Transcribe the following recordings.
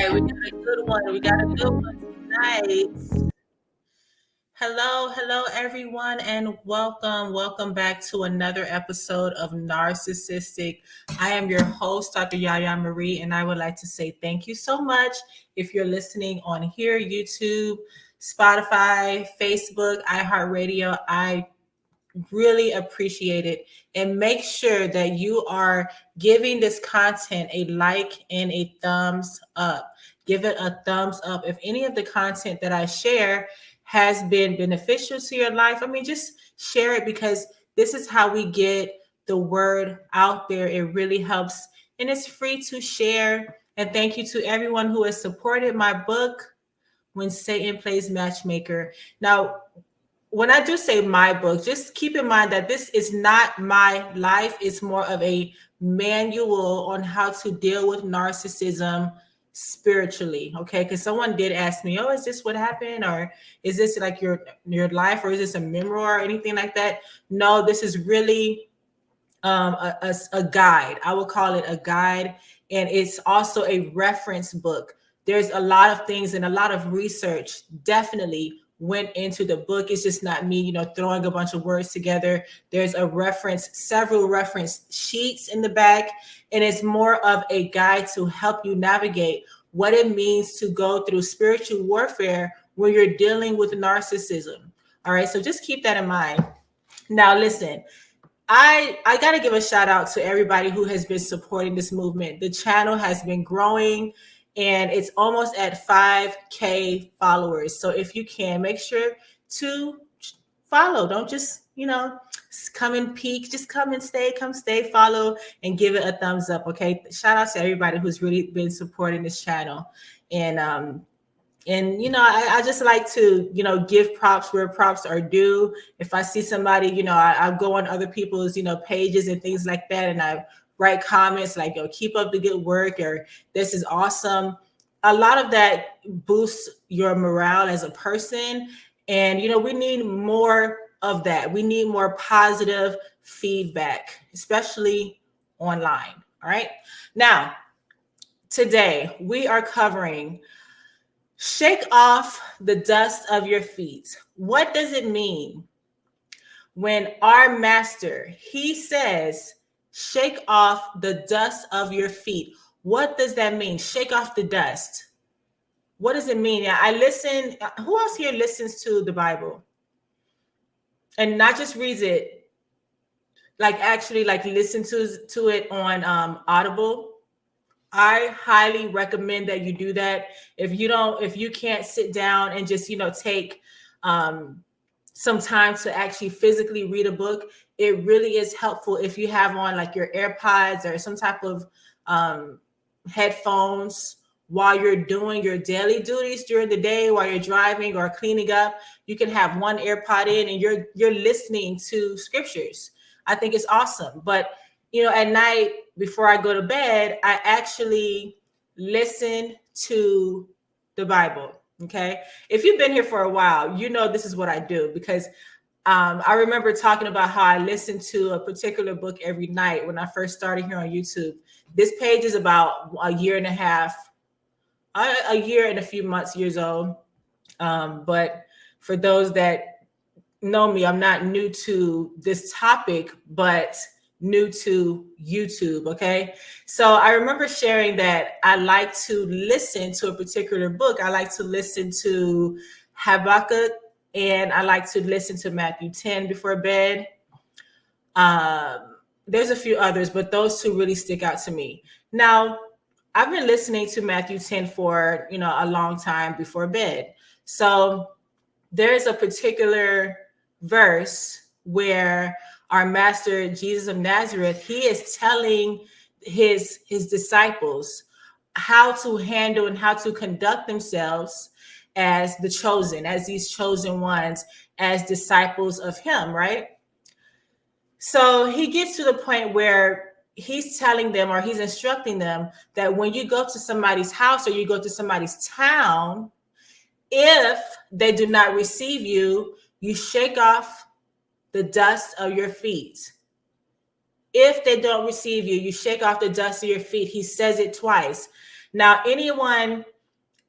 right, we got a good one. We got a good one tonight. Hello, everyone, and welcome back to another episode of Narcissistic. I am your host, Dr. Yaya Marie, and I would like to say thank you so much if you're listening on here, YouTube, Spotify, Facebook, iHeartRadio. I really appreciate it. And make sure that you are giving this content a like and a thumbs up. Give it a thumbs up. If any of the content that I share has been beneficial to your life, I mean, just share it because this is how we get the word out there. It really helps and it's free to share. And thank you to everyone who has supported my book, When Satan Plays Matchmaker. Now, when I do say my book, just keep in mind that this is not my life. It's more of a manual on how to deal with narcissism spiritually. Okay. Because someone did ask me, oh, is this what happened? Or is this like your life? Or is this a memoir or anything like that? No, this is really a guide. I would call it a guide. And it's also a reference book. There's a lot of things and a lot of research definitely went into the book. It's just not me, throwing a bunch of words together. There's several reference sheets in the back, and it's more of a guide to help you navigate what it means to go through spiritual warfare when you're dealing with narcissism. All right, so just keep that in mind. Now, listen, I got to give a shout out to everybody who has been supporting this movement. The channel has been growing and it's almost at 5K followers. So if you can, make sure to follow. Don't just, come and peek. Just come stay, follow, and give it a thumbs up. Okay. Shout out to everybody who's really been supporting this channel. And I just like to, give props where props are due. If I see somebody, I go on other people's, pages and things like that, and I write comments like, keep up the good work, or this is awesome. A lot of that boosts your morale as a person. And, we need more of that. We need more positive feedback, especially online. All right. Now, today we are covering shake off the dust of your feet. What does it mean when our master, he says, shake off the dust of your feet? What does that mean? Shake off the dust. What does it mean? I listen. Who else here listens to the Bible? And not just reads it, like actually like listen to it on Audible. I highly recommend that you do that. If you can't sit down and just, take some time to actually physically read a book, it really is helpful if you have on like your AirPods or some type of headphones while you're doing your daily duties during the day, while you're driving or cleaning up. You can have one AirPod in and you're listening to scriptures. I think it's awesome. But at night before I go to bed, I actually listen to the Bible. Okay. If you've been here for a while, this is what I do, because I remember talking about how I listened to a particular book every night when I first started here on YouTube. This page is about a year and a few months, years old. But for those that know me, I'm not new to this topic, but new to YouTube. Okay. So I remember sharing that I like to listen to a particular book. I like to listen to Habakkuk, and I like to listen to Matthew 10 before bed. There's a few others, but those two really stick out to me. Now, I've been listening to Matthew 10 for, a long time before bed. So there's a particular verse where our master, Jesus of Nazareth, he is telling his disciples how to handle and how to conduct themselves as the chosen, as these chosen ones, as disciples of him, right? So he gets to the point where he's telling them, or he's instructing them, that when you go to somebody's house or you go to somebody's town, if they do not receive you, you shake off the dust of your feet. If they don't receive you, you shake off the dust of your feet. He says it twice. Now, anyone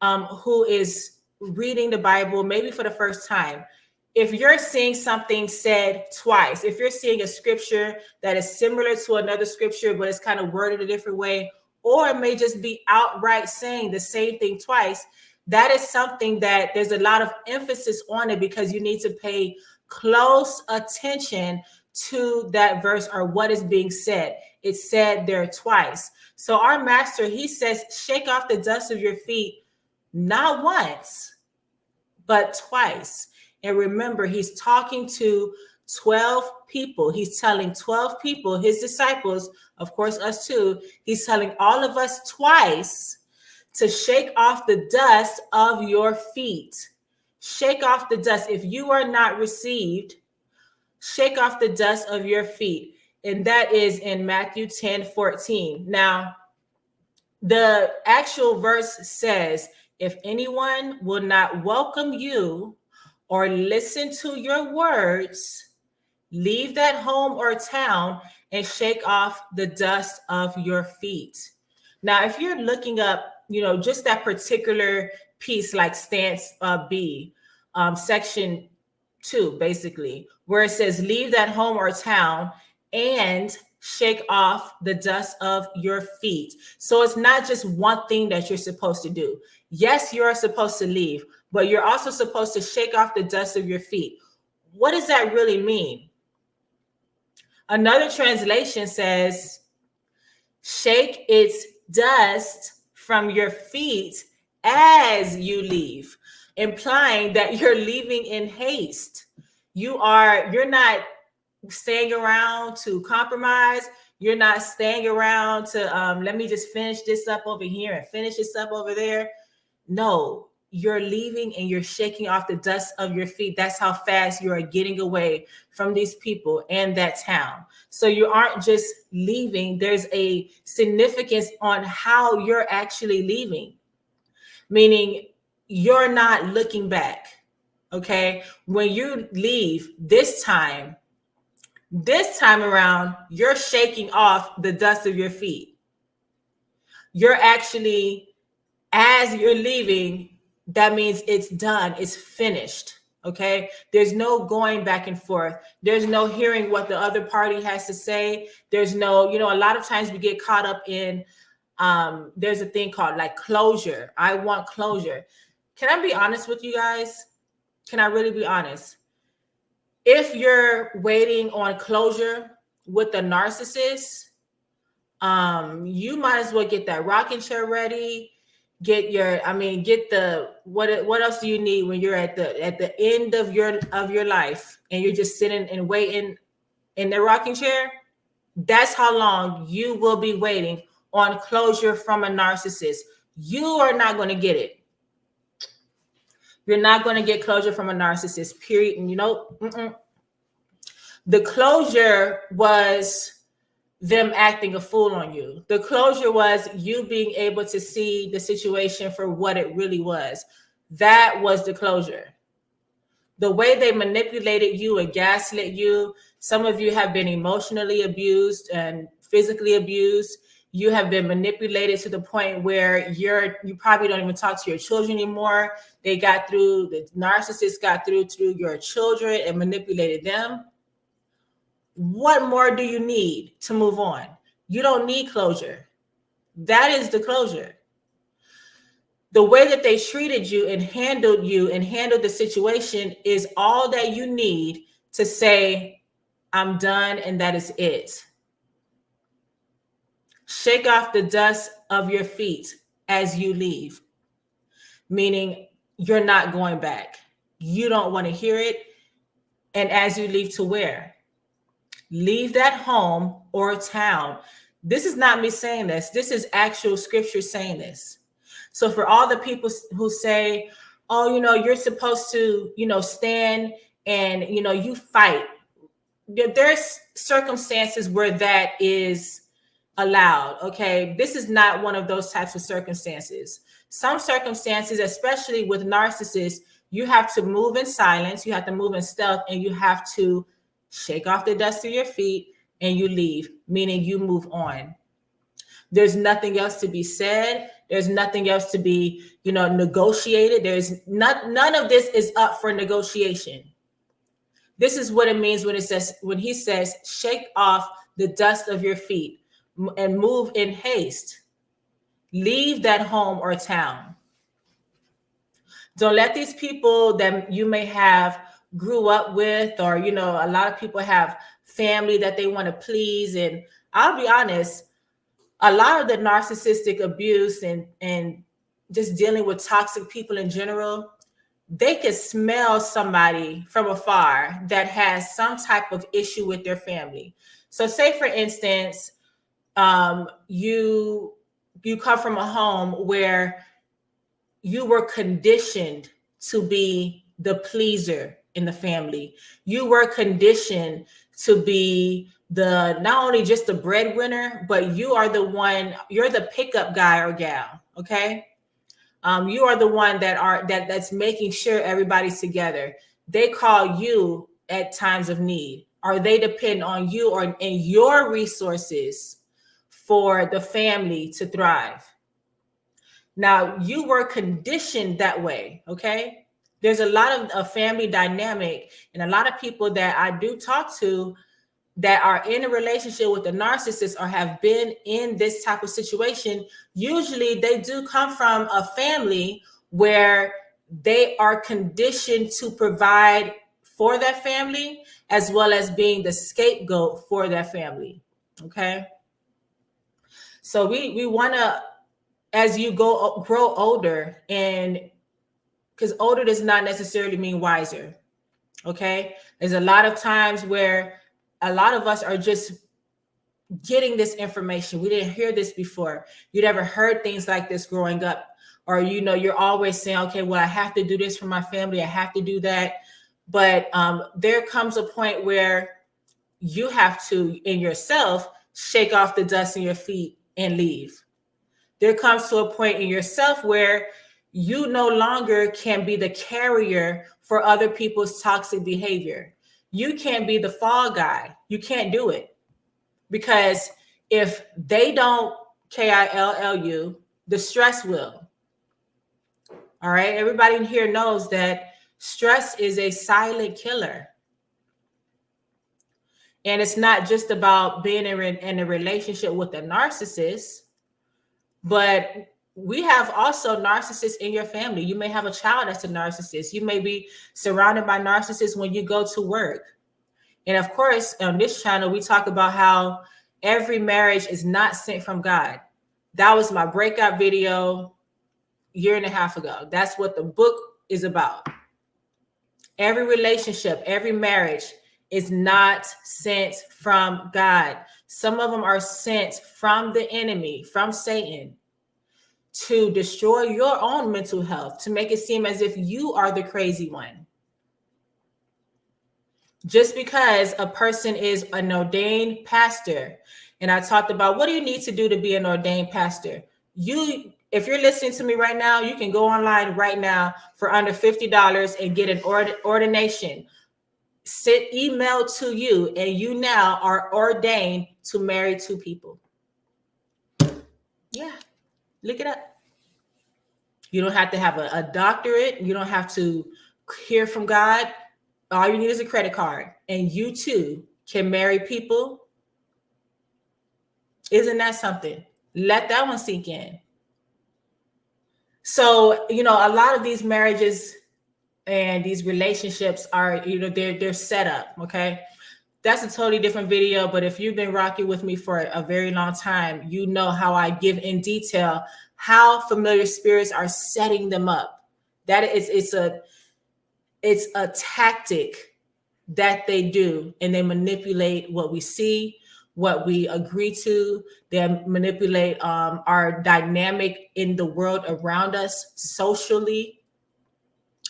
who is reading the Bible, maybe for the first time, if you're seeing something said twice, if you're seeing a scripture that is similar to another scripture, but it's kind of worded a different way, or it may just be outright saying the same thing twice, that is something that there's a lot of emphasis on it, because you need to pay close attention to that verse or what is being said. It's said there twice. So our master, he says, shake off the dust of your feet, not once, but twice. And remember, he's talking to 12 people. He's telling 12 people, his disciples, of course, us too. He's telling all of us twice to shake off the dust of your feet. Shake off the dust. If you are not received, shake off the dust of your feet. And that is in Matthew 10:14. Now, the actual verse says, if anyone will not welcome you or listen to your words, leave that home or town and shake off the dust of your feet. Now, if you're looking up, just that particular piece, like stance B, section 2, basically, where it says, leave that home or town and shake off the dust of your feet. So it's not just one thing that you're supposed to do. Yes, you're supposed to leave, but you're also supposed to shake off the dust of your feet. What does that really mean? Another translation says, shake its dust from your feet as you leave, implying that you're leaving in haste. You're not staying around to compromise. You're not staying around to let me just finish this up over here and finish this up over there. No, you're leaving and you're shaking off the dust of your feet. That's how fast you are getting away from these people and that town. So you aren't just leaving. There's a significance on how you're actually leaving, meaning you're not looking back. Okay. When you leave this time around, you're shaking off the dust of your feet. You're actually, as you're leaving, that means it's done. It's finished. Okay. There's no going back and forth. There's no hearing what the other party has to say. There's no, a lot of times we get caught up in, there's a thing called like closure. I want closure. Can I be honest with you guys? Can I really be honest? If you're waiting on closure with the narcissist, you might as well get that rocking chair ready. Get the what else do you need when you're at the end of your life and you're just sitting and waiting in the rocking chair? That's how long you will be waiting on closure from a narcissist. You are not going to get it. You're not going to get closure from a narcissist, period. And the closure was them acting a fool on you. The closure was you being able to see the situation for what it really was. That was the closure. The way they manipulated you and gaslit you. Some of you have been emotionally abused and physically abused. You have been manipulated to the point where you probably don't even talk to your children anymore. The narcissist got through to your children and manipulated them. What more do you need to move on? You don't need closure. That is the closure. The way that they treated you and handled the situation is all that you need to say, I'm done, and that is it. Shake off the dust of your feet as you leave, meaning you're not going back. You don't want to hear it. And as you leave, to where? Leave that home or town. This is not me saying this. This is actual scripture saying this. So for all the people who say, oh, you're supposed to, stand and, you fight. There's circumstances where that is allowed. Okay. This is not one of those types of circumstances. Some circumstances, especially with narcissists, you have to move in silence. You have to move in stealth, and you have to shake off the dust of your feet and you leave, meaning you move on. There's nothing else to be said. There's nothing else to be, negotiated. There's none of this is up for negotiation. This is what it means when he says, shake off the dust of your feet and move in haste. Leave that home or town. Don't let these people that you may have grew up with, or, a lot of people have family that they want to please. And I'll be honest, a lot of the narcissistic abuse and just dealing with toxic people in general, they can smell somebody from afar that has some type of issue with their family. So say, for instance, you come from a home where you were conditioned to be the pleaser in the family. You were conditioned to be not only just the breadwinner, but you're the pickup guy or gal. Okay. You are the one that's making sure everybody's together. They call you at times of need, or they depend on you and your resources for the family to thrive. Now, you were conditioned that way, okay? There's a lot of a family dynamic, and a lot of people that I do talk to that are in a relationship with a narcissist or have been in this type of situation. Usually they do come from a family where they are conditioned to provide for that family, as well as being the scapegoat for that family, okay? So we want to, as you grow older, and because older does not necessarily mean wiser, okay? There's a lot of times where a lot of us are just getting this information. We didn't hear this before. You never heard things like this growing up. Or, you're always saying, okay, well, I have to do this for my family. I have to do that. But there comes a point where you have to, in yourself, shake off the dust in your feet and leave. There comes to a point in yourself where you no longer can be the carrier for other people's toxic behavior. You can't be the fall guy. You can't do it, because if they don't kill you, the stress will. All right. Everybody in here knows that stress is a silent killer. And it's not just about being in a relationship with a narcissist, but we have also narcissists in your family. You may have a child that's a narcissist. You may be surrounded by narcissists when you go to work. And of course, on this channel, we talk about how every marriage is not sent from God. That was my breakout video a year and a half ago. That's what the book is about. Every relationship, every marriage is not sent from God. Some of them are sent from the enemy, from Satan, to destroy your own mental health, to make it seem as if you are the crazy one. Just because a person is an ordained pastor, and I talked about what do you need to do to be an ordained pastor? If you're listening to me right now, you can go online right now for under $50 and get an ordination. Email to you, and you now are ordained to marry two people. Yeah, look it up. You don't have to have a doctorate. You don't have to hear from God. All you need is a credit card, and you too can marry people. Isn't that something? Let that one sink in. So, a lot of these marriages and these relationships are, they're set up. Okay. That's a totally different video. But if you've been rocking with me for a very long time, you know how I give in detail how familiar spirits are setting them up. That is, it's a tactic that they do, and they manipulate what we see, what we agree to. They manipulate our dynamic in the world around us socially.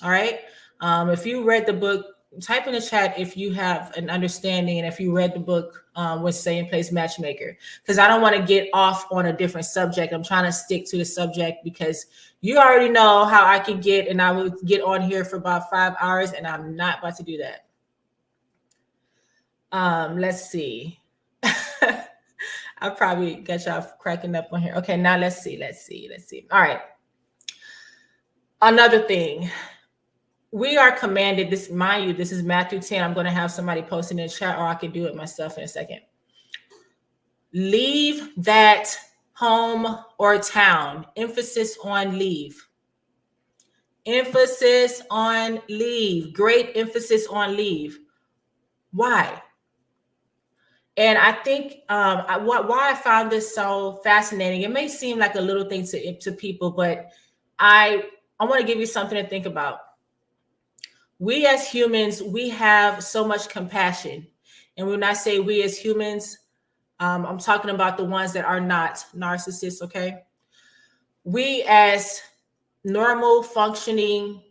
All right. If you read the book, type in the chat if you have an understanding, and if you read the book with Same Place Matchmaker, because I don't want to get off on a different subject. I'm trying to stick to the subject, because you already know how I can get, and I will get on here for about 5 hours, and I'm not about to do that. Let's see. I probably got y'all cracking up on here. Okay, now let's see. All right. Another thing. We are commanded, this, mind you, this is Matthew 10. I'm going to have somebody post in the chat, or I can do it myself in a second. Leave that home or town. Emphasis on leave. Emphasis on leave. Great emphasis on leave. Why? And I think why I found this so fascinating, it may seem like a little thing to people, but I want to give you something to think about. We as humans, we have so much compassion. And when I say we as humans, I'm talking about the ones that are not narcissists, okay? We as normal functioning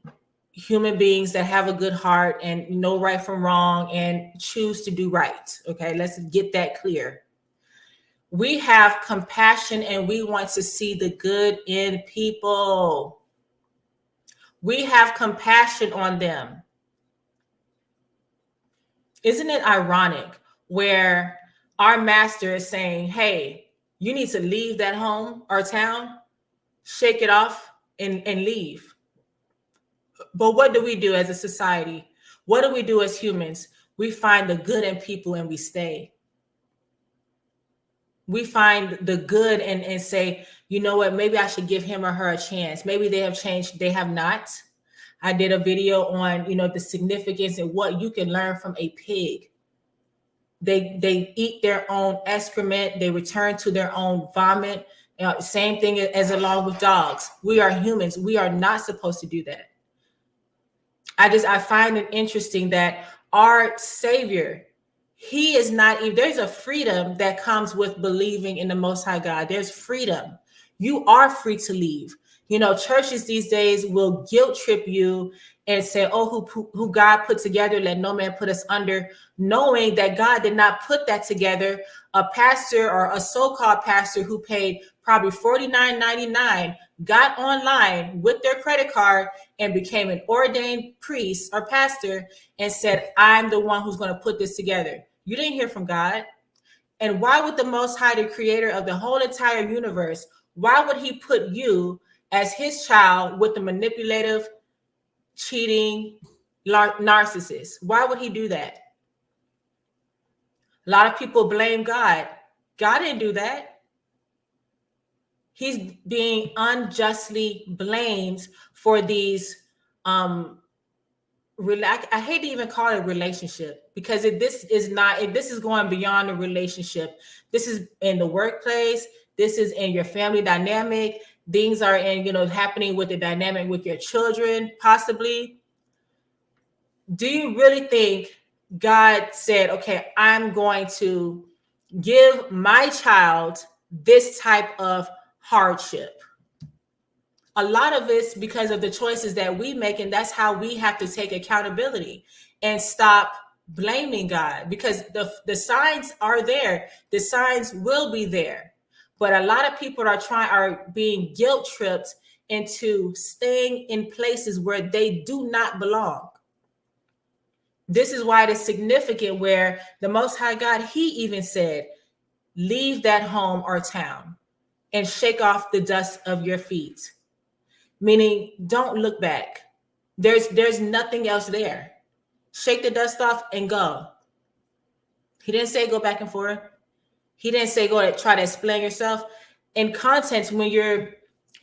human beings that have a good heart and know right from wrong and choose to do right, okay? Let's get that clear. We have compassion and we want to see the good in people. We have compassion on them. Isn't it ironic where our master is saying, hey, you need to leave that home or town, shake it off and leave. But what do we do as a society? What do we do as humans? We find the good in people and we stay. We find the good and say, you know what, maybe I should give him or her a chance. Maybe they have changed. They have not. I did a video on, the significance and what you can learn from a pig. They eat their own excrement. They return to their own vomit. Same thing as along with dogs. We are humans. We are not supposed to do that. I find it interesting that our Savior, he is not even, there's a freedom that comes with believing in the Most High God. There's freedom. You are free to leave. Churches these days will guilt trip you and say, oh, who God put together, let no man put us under, knowing that God did not put that together. A pastor or a so-called pastor who paid probably $49.99 got online with their credit card and became an ordained priest or pastor and said, I'm the one who's going to put this together. You didn't hear from God. And why would the Most High, the creator of the whole entire universe, why would he put you as his child with the manipulative, cheating narcissist? Why would he do that? A lot of people blame God. God didn't do that. He's being unjustly blamed for these I hate to even call it a relationship, because this is going beyond a relationship. This is in the workplace. This is in your family dynamic. Things are happening with the dynamic with your children, possibly. Do you really think God said, okay, I'm going to give my child this type of hardship? A lot of it's because of the choices that we make, and that's how we have to take accountability and stop blaming God, because the signs are there. The signs will be there. But a lot of people are being guilt tripped into staying in places where they do not belong. This is why it is significant where the Most High God, he even said, leave that home or town and shake off the dust of your feet. Meaning, don't look back. There's nothing else there. Shake the dust off and go. He didn't say go back and forth. He didn't say go to try to explain yourself. In content,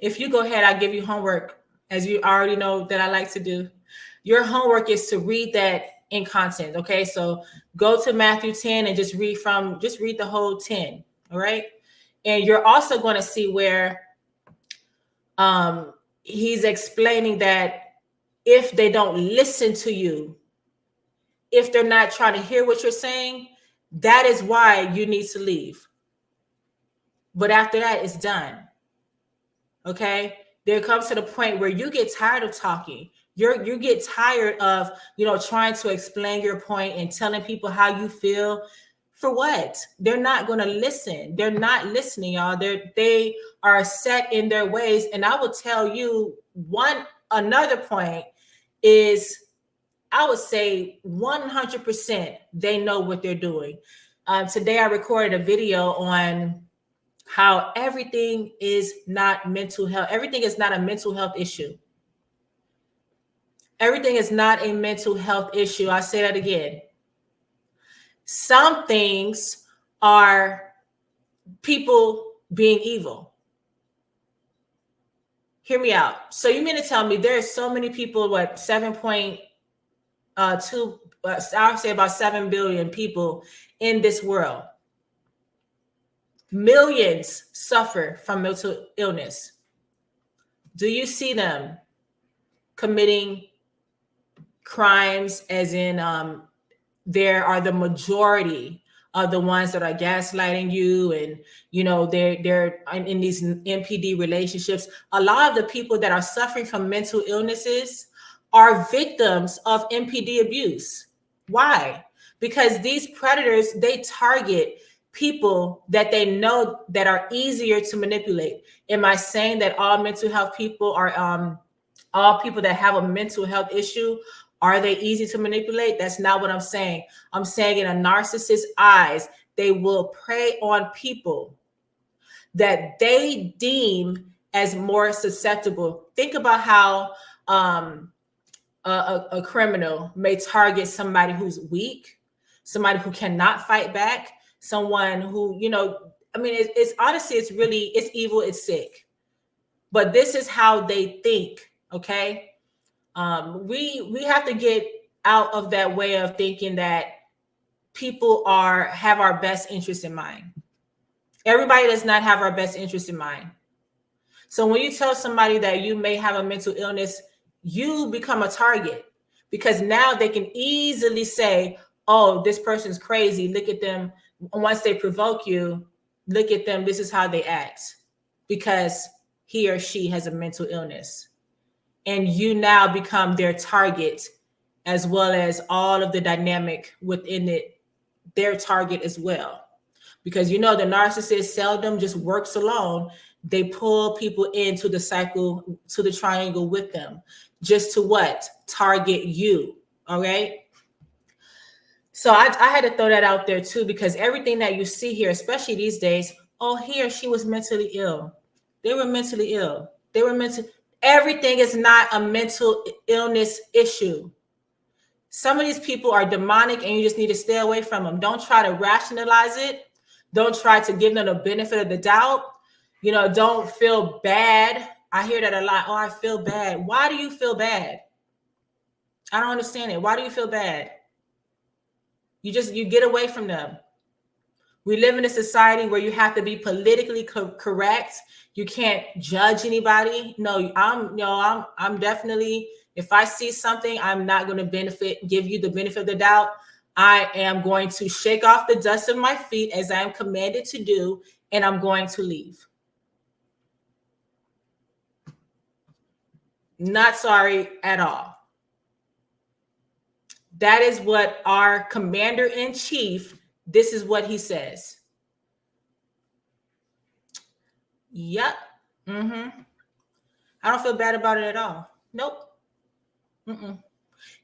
if you go ahead, I'll give you homework, as you already know that I like to do. Your homework is to read that in content. Okay, so go to Matthew 10 and just read the whole 10. All right, and you're also going to see where he's explaining that if they don't listen to you, if they're not trying to hear what you're saying, that is why you need to leave. But after that, it's done. Okay, there comes to the point where you get tired of talking. You get tired of trying to explain your point and telling people how you feel. For what? They're not going to listen. They're not listening, y'all. They are set in their ways. And I will tell you another point is, I would say 100% they know what they're doing. Today I recorded a video on how everything is not mental health. Everything is not a mental health issue. Everything is not a mental health issue. I say that again. Some things are people being evil. Hear me out. So you mean to tell me there are so many people, what, 7.2, I would say about 7 billion people in this world. Millions suffer from mental illness. Do you see them committing crimes, as in there are the majority of the ones that are gaslighting you, and they're in these MPD relationships? A lot of the people that are suffering from mental illnesses are victims of MPD abuse. Why? Because these predators, they target people that they know that are easier to manipulate. Am I saying that all mental health people are all people that have a mental health issue, are they easy to manipulate? That's not what I'm saying. I'm saying in a narcissist's eyes, they will prey on people that they deem as more susceptible. Think about how a criminal may target somebody who's weak, somebody who cannot fight back, someone who, it's honestly, it's evil, it's sick. But this is how they think, okay? We have to get out of that way of thinking that people have our best interest in mind. Everybody does not have our best interest in mind. So when you tell somebody that you may have a mental illness, you become a target, because now they can easily say, oh, this person's crazy. Look at them. Once they provoke you, look at them. This is how they act, because he or she has a mental illness. And you now become their target, as well as all of the dynamic within it, their target as well. Because the narcissist seldom just works alone. They pull people into the cycle, to the triangle with them, just to what? Target you. All right. So I had to throw that out there too, because everything that you see here, especially these days, oh, he or she was mentally ill. They were mentally ill. Everything is not a mental illness issue. Some of these people are demonic, and you just need to stay away from them. Don't try to rationalize it. Don't try to give them the benefit of the doubt. Don't feel bad. I hear that a lot. Oh, I feel bad. Why do you feel bad? I don't understand it. Why do you feel bad? You get away from them. We live in a society where you have to be politically correct. You can't judge anybody. No, I'm definitely, if I see something, I'm not going to give you the benefit of the doubt. I am going to shake off the dust of my feet as I am commanded to do, and I'm going to leave. Not sorry at all. That is what our commander-in-chief, this is what he says. Yep. I don't feel bad about it at all. Nope.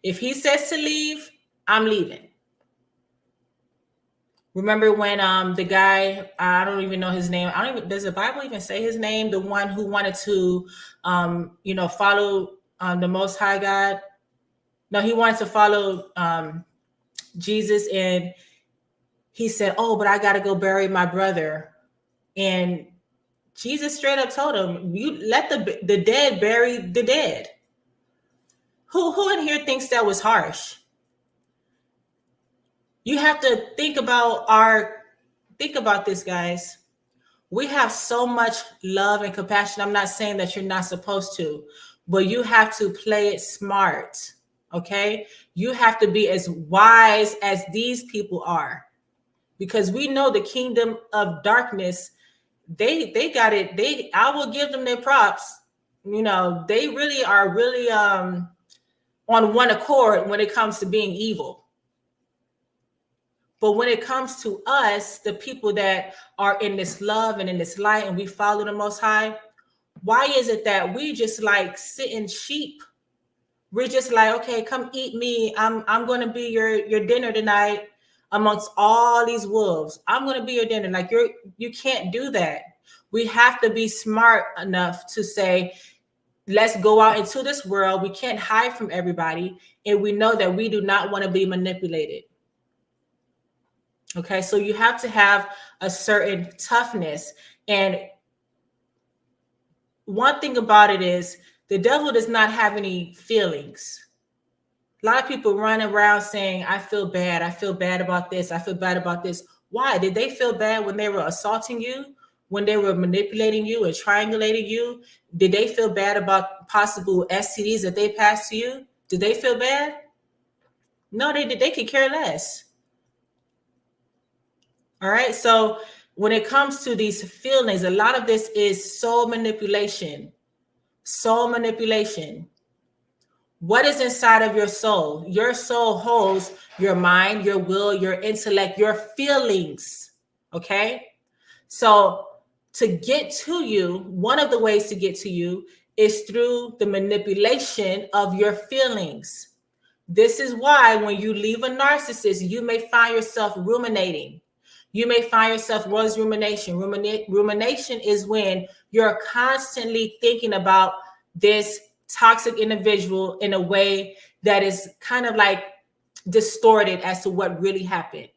If he says to leave, I'm leaving. Remember when the guy, I don't even know his name. Does the Bible even say his name? The one who wanted to, follow the Most High God. No, he wanted to follow Jesus, and he said, oh, but I got to go bury my brother. And Jesus straight up told him, you let the dead bury the dead. Who in here thinks that was harsh? You have to think about this, guys. We have so much love and compassion. I'm not saying that you're not supposed to, but you have to play it smart. Okay. You have to be as wise as these people are, because we know the kingdom of darkness, they got it. I will give them their props. They really are on one accord when it comes to being evil. But when it comes to us, the people that are in this love and in this light, and we follow the Most High, why is it that we just like sitting sheep? We're just like, okay, come eat me. I'm going to be your dinner tonight. amongst all these wolves. I'm going to be your dinner. Like you can't do that. We have to be smart enough to say, let's go out into this world. We can't hide from everybody. And we know that we do not want to be manipulated. Okay, so you have to have a certain toughness. And one thing about it is the devil does not have any feelings. A lot of people run around saying, I feel bad. I feel bad about this. I feel bad about this. Why? Did they feel bad when they were assaulting you? When they were manipulating you and triangulating you? Did they feel bad about possible STDs that they passed to you? Did they feel bad? No, they did. They could care less. All right. So when it comes to these feelings, a lot of this is soul manipulation. Soul manipulation. What is inside of your soul? Your soul holds your mind, your will, your intellect, your feelings. Okay. So to get to you, one of the ways to get to you is through the manipulation of your feelings. This is why when you leave a narcissist, you may find yourself ruminating. You may find yourself, what is rumination? Rumination is when you're constantly thinking about this toxic individual in a way that is kind of like distorted as to what really happened.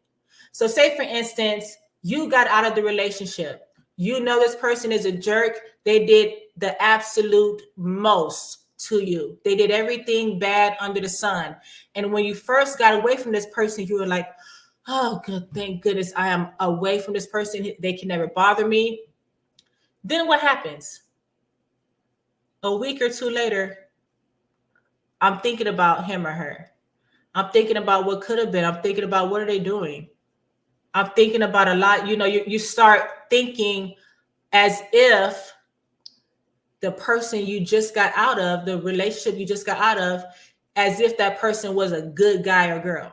So say, for instance, you got out of the relationship. You know this person is a jerk. They did the absolute most to you. They did everything bad under the sun. And when you first got away from this person, you were like, oh, good, thank goodness I am away from this person. They can never bother me. Then what happens? A week or two later, I'm thinking about him or her. I'm thinking about what could have been. I'm thinking about what are they doing? I'm thinking about a lot. You start thinking as if the person you just got out of, the relationship you just got out of, as if that person was a good guy or girl.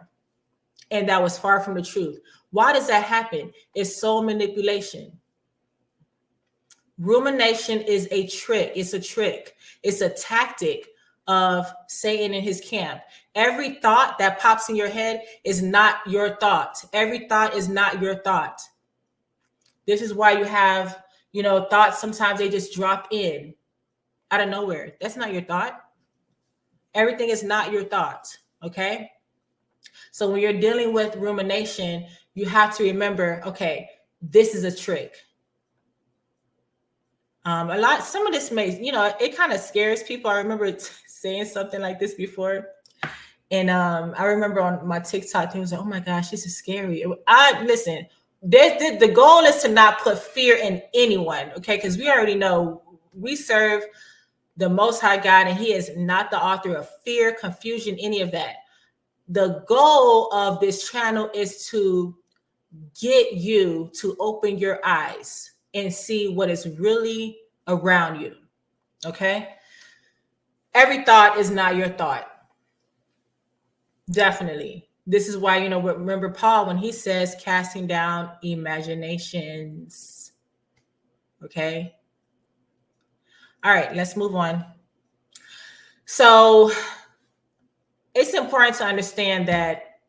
And that was far from the truth. Why does that happen? It's soul manipulation. Rumination is a trick. It's a trick. It's a tactic of Satan and his camp. Every thought that pops in your head is not your thought. Every thought is not your thought. This is why you have, thoughts. Sometimes they just drop in out of nowhere. That's not your thought. Everything is not your thought. Okay. So when you're dealing with rumination, you have to remember, okay, this is a trick. Some of this may, it kind of scares people. I remember saying something like this before. And I remember on my TikTok, they was like, oh my gosh, this is scary. Listen, the goal is to not put fear in anyone, okay? Because we already know we serve the Most High God, and he is not the author of fear, confusion, any of that. The goal of this channel is to get you to open your eyes and see what is really around you, okay? Every thought is not your thought. Definitely. This is why, remember Paul when he says casting down imaginations, okay? All right, let's move on. So it's important to understand that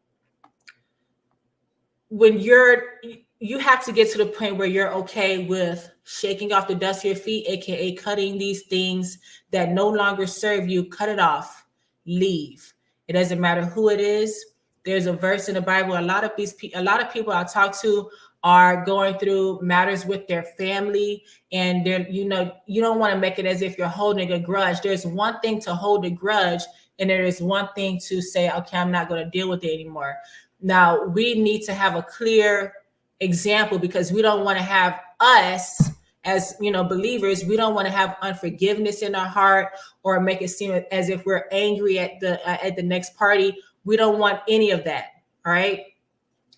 when you have to get to the point where you're okay with shaking off the dust of your feet, aka cutting these things that no longer serve you. Cut it off, leave. It doesn't matter who it is. There's a verse in the Bible. A lot of people I talk to are going through matters with their family, and they're, you don't want to make it as if you're holding a grudge. There's one thing to hold a grudge, and there is one thing to say, okay, I'm not going to deal with it anymore. Now, we need to have a clear example, because we don't want to have us as believers, we don't want to have unforgiveness in our heart or make it seem as if we're angry at the next party. We don't want any of that. All right.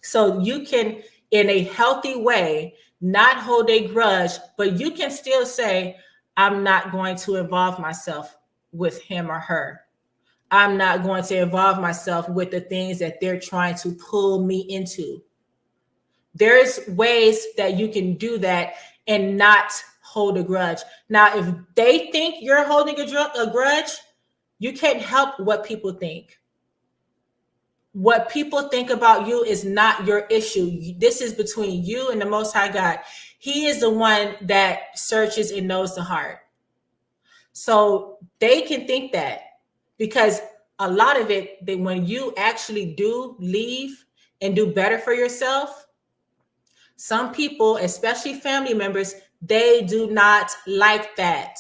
So you can, in a healthy way, not hold a grudge, but you can still say, I'm not going to involve myself with him or her. I'm not going to involve myself with the things that they're trying to pull me into. There's ways that you can do that and not hold a grudge. Now, if they think you're holding a grudge, you can't help what people think. What people think about you is not your issue. This is between you and the Most High God. He is the one that searches and knows the heart. So they can think that, because a lot of it, that when you actually do leave and do better for yourself, some people, especially family members, they do not like that.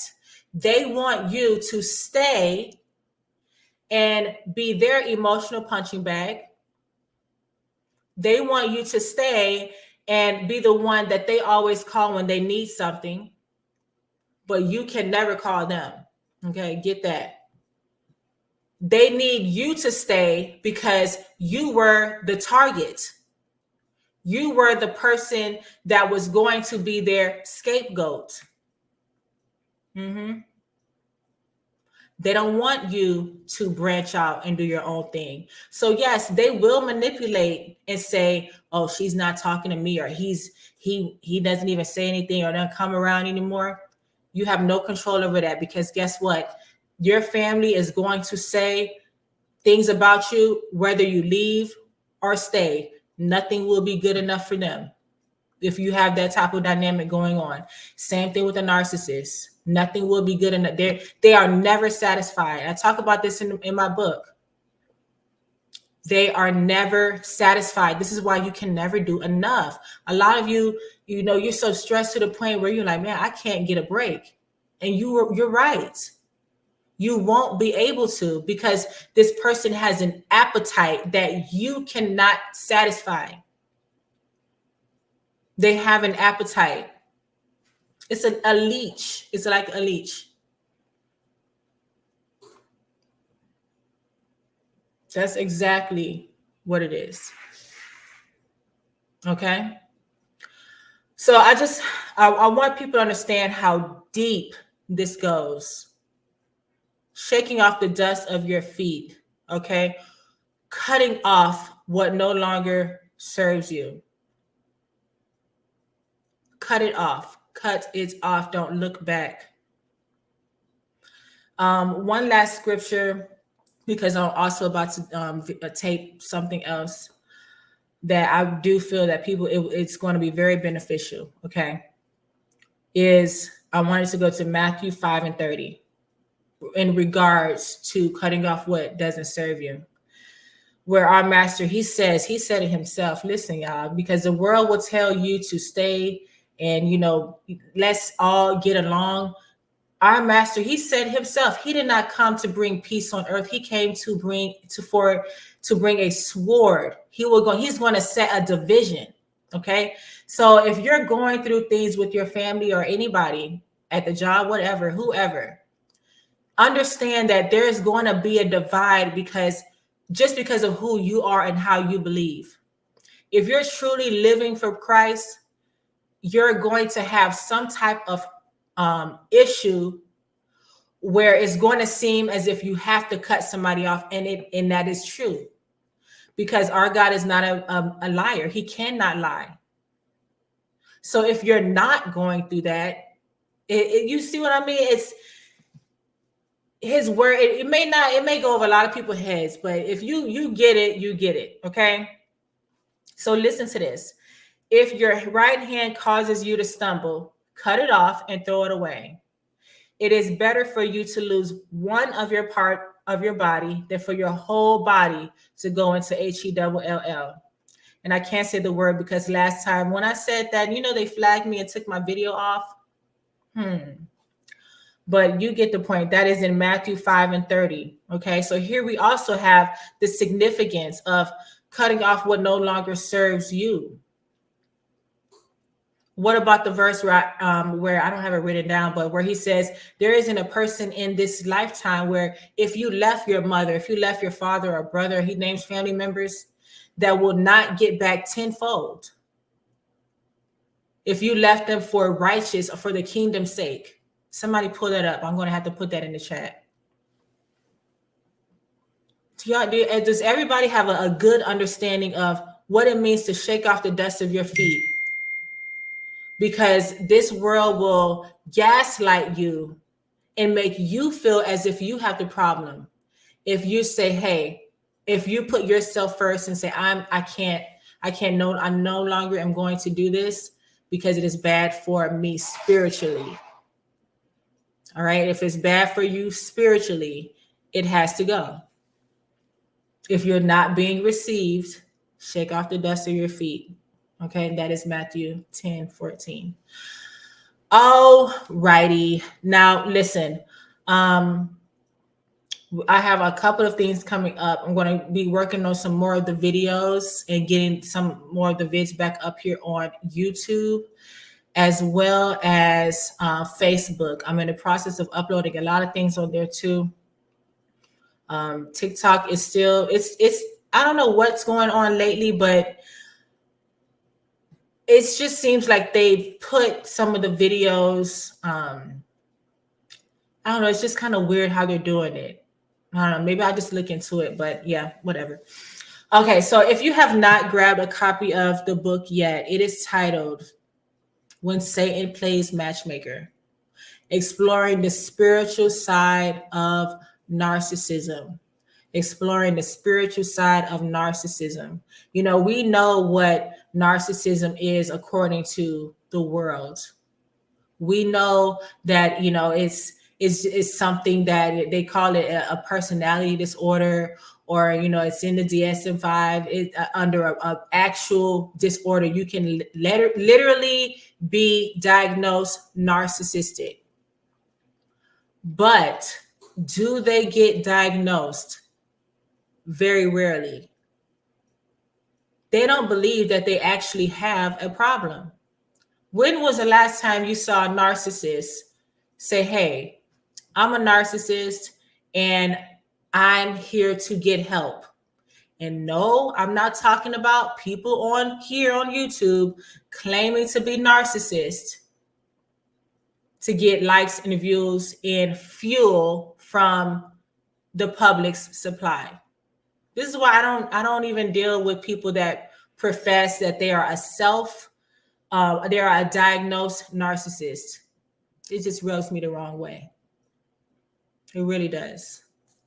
They want you to stay and be their emotional punching bag. They want you to stay and be the one that they always call when they need something, but you can never call them. Okay, get that. They need you to stay because you were the target. You were the person that was going to be their scapegoat. They don't want you to branch out and do your own thing. So yes, they will manipulate and say, "Oh, she's not talking to me," or he doesn't even say anything or doesn't come around anymore. You have no control over that, because guess what? Your family is going to say things about you, whether you leave or stay. Nothing will be good enough for them if you have that type of dynamic going on. Same thing with a narcissist. Nothing will be good enough. They are never satisfied. I talk about this in my book. They are never satisfied. This is why you can never do enough. A lot of you, you're so stressed to the point where you're like, man, I can't get a break. And you're right. You won't be able to, because this person has an appetite that you cannot satisfy. They have an appetite. It's a leech. It's like a leech. That's exactly what it is. Okay. So I want people to understand how deep this goes. Shaking off the dust of your feet. Okay. Cutting off what no longer serves you. Cut it off. Cut it off. Don't look back. One last scripture, because I'm also about to tape something else that I do feel that people, it's going to be very beneficial. Okay. I wanted to go to Matthew 5:30 in regards to cutting off what doesn't serve you. Where our master, he said it himself, listen, y'all, because the world will tell you to stay and, let's all get along. Our master, he said himself, he did not come to bring peace on earth. He came to bring a sword. He's going to set a division. Okay. So if you're going through things with your family or anybody at the job, whatever, whoever, understand that there's going to be a divide, because of who you are and how you believe. If you're truly living for Christ, you're going to have some type of issue where it's going to seem as if you have to cut somebody off, and that is true, because our God is not a liar. He cannot lie. So if you're not going through that, you see what I mean? It's his word. It may go over a lot of people's heads, but if you get it, you get it. Okay. So listen to this. If your right hand causes you to stumble, cut it off and throw it away. It is better for you to lose one of your part of your body than for your whole body to go into HELL. And I can't say the word, because last time when I said that, they flagged me and took my video off. But you get the point. That is in Matthew 5:30. Okay. So here we also have the significance of cutting off what no longer serves you. What about the verse where I don't have it written down, but where he says there isn't a person in this lifetime where if you left your mother, if you left your father or brother, he names family members, that will not get back tenfold. If you left them for righteous or for the kingdom's sake. Somebody pull that up. I'm going to have to put that in the chat. Does everybody have a good understanding of what it means to shake off the dust of your feet? Because this world will gaslight you and make you feel as if you have the problem. If you say, hey, if you put yourself first and say, I can't no, I'm no longer am going to do this because it is bad for me spiritually. All right. If it's bad for you spiritually, it has to go. If you're not being received, shake off the dust of your feet. Okay. That is Matthew 10:14. All righty. Now listen. I have a couple of things coming up. I'm going to be working on some more of the videos and getting some more of the vids back up here on YouTube, as well as Facebook. I'm in the process of uploading a lot of things on there too. TikTok is still, it's I don't know what's going on lately, but it just seems like they put some of the videos, I don't know, it's just kind of weird how they're doing it. I don't know, maybe I'll just look into it, but yeah, whatever. Okay, so if you have not grabbed a copy of the book yet, it is titled When Satan Plays Matchmaker, Exploring the Spiritual Side of Narcissism. Exploring the spiritual side of narcissism. You know, we know what narcissism is according to the world. We know that, you know, it's something that they call it a personality disorder, or, you know, it's in the DSM-5. It under a actual disorder. You can literally be diagnosed narcissistic. But do they get diagnosed? Very rarely. They don't believe that they actually have a problem. When was the last time you saw a narcissist say, hey, I'm a narcissist and I'm here to get help? And no, I'm not talking about people on here on YouTube claiming to be narcissists to get likes and views and fuel from the public's supply. This is why I don't even deal with people that profess that they are they are a diagnosed narcissist. It just rubs me the wrong way. It really does.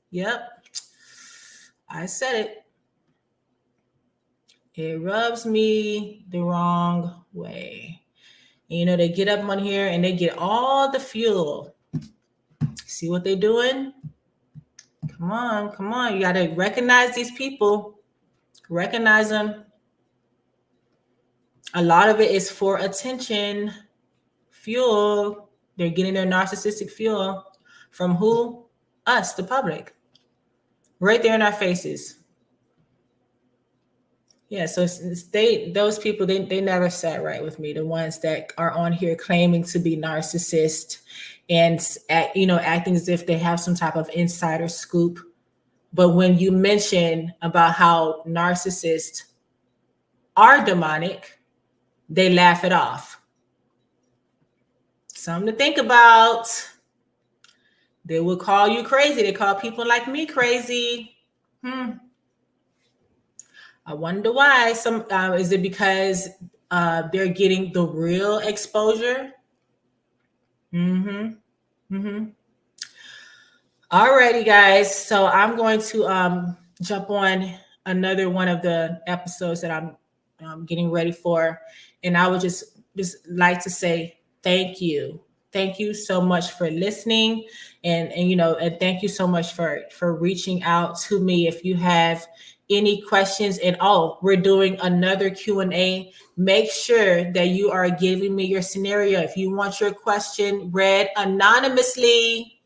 Yep. I said it. It rubs me the wrong way. And, you know, they get up on here and they get all the fuel. See what they're doing? Come on, come on. You got to recognize these people. Recognize them. A lot of it is for attention, fuel. They're getting their narcissistic fuel from who? Us, the public. Right there in our faces. Yeah, so those people, they never sat right with me. The ones that are on here claiming to be narcissist and acting as if they have some type of insider scoop. But when you mention about how narcissists are demonic, they laugh it off. Something to think about. They will call you crazy. They call people like me crazy. I wonder why. Is it because they're getting the real exposure? Alrighty, guys. So I'm going to jump on another one of the episodes that I'm getting ready for, and I would just like to say thank you. Thank you so much for listening, and thank you so much for reaching out to me. If you have any questions, and we're doing another Q&A. Make sure that you are giving me your scenario. If you want your question read anonymously,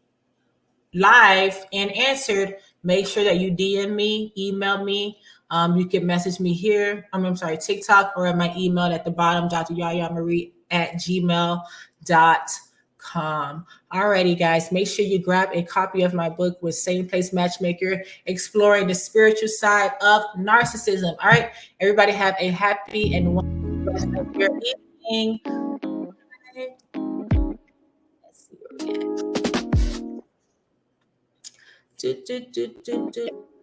live and answered, make sure that you DM me, email me. You can message me here. I'm sorry, TikTok, or at my email at the bottom, dryayamarie@gmail.com. Alrighty, guys, make sure you grab a copy of my book with Same Place Matchmaker, Exploring the Spiritual Side of Narcissism. All right, everybody have a happy and wonderful rest of your evening. Let's see where we at.